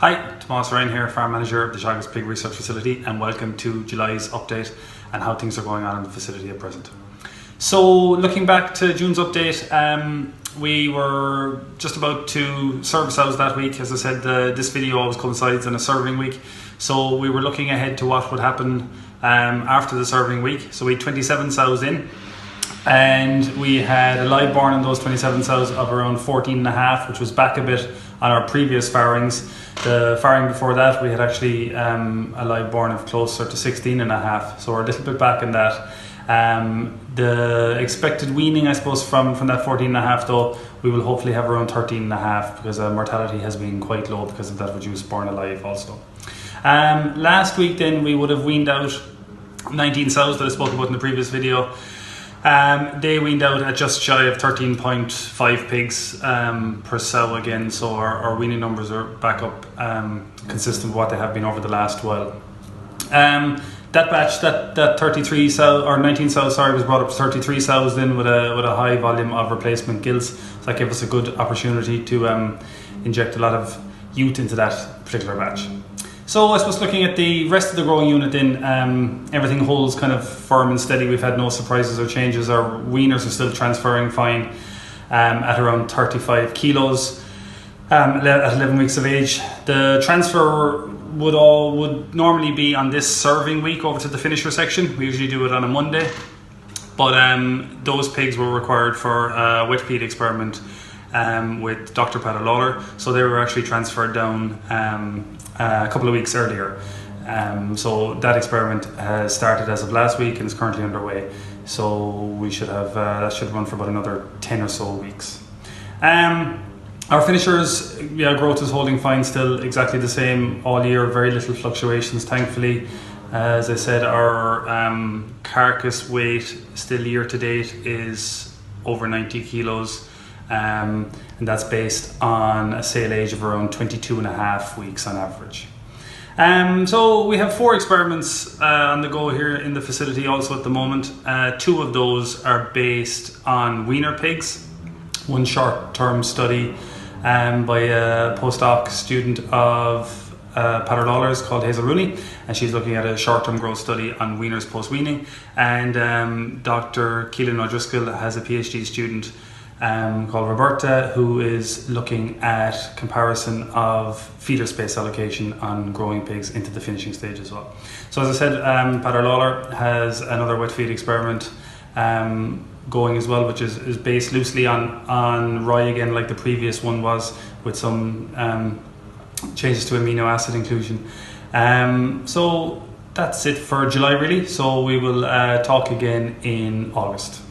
Hi, Tomás Ryan here, Farm Manager of the Teagasc Pig Research Facility, and welcome to July's update and how things are going on in the facility at present. So looking back to June's update, we were just about to serve sows that week. As I said, this video always coincides in a serving week, so we were looking ahead to what would happen after the serving week. So we had 27 sows in, and we had a live born in those 27 sows of around 14.5, which was back a bit on our previous farrowings. The farrowing before that, we had actually a live born of closer to 16.5, so we're a little bit back in that. The expected weaning, I suppose, from that 14.5 though, we will hopefully have around 13.5, because mortality has been quite low because of that reduced born alive also. Last week then we would have weaned out 19 sows that I spoke about in the previous video. They weaned out at just shy of 13.5 pigs per sow again, so our weaning numbers are back up consistent with what they have been over the last while. That batch, that 33 sow, or 19 sows, sorry, was brought up to 33 sows then with a high volume of replacement gills. So that gave us a good opportunity to inject a lot of youth into that particular batch. So I suppose looking at the rest of the growing unit then, everything holds kind of firm and steady. We've had no surprises or changes. Our weaners are still transferring fine at around 35 kilos at 11 weeks of age. The transfer would normally be on this serving week over to the finisher section. We usually do it on a Monday, but those pigs were required for a wet feed experiment with Dr. Lawler, so they were actually transferred down a couple of weeks earlier. So that experiment has started as of last week and is currently underway. So we should have that should run for about another 10 or so weeks. Our finishers, growth is holding fine still, exactly the same all year, very little fluctuations thankfully. As I said, our carcass weight still year to date is over 90 kilos. And that's based on a sale age of around 22.5 weeks on average. So we have 4 experiments on the go here in the facility also at the moment. 2 of those are based on weaner pigs. One short-term study by a postdoc student of Lawler's called Hazel Rooney, and she's looking at a short-term growth study on weaners post-weaning. And Dr. Keelan O'Driscoll has a PhD student called Roberta, who is looking at comparison of feeder space allocation on growing pigs into the finishing stage as well. So as I said, Lawler has another wet feed experiment going as well, which is based loosely on rye again, like the previous one was, with some changes to amino acid inclusion. So that's it for July really, so we will talk again in August.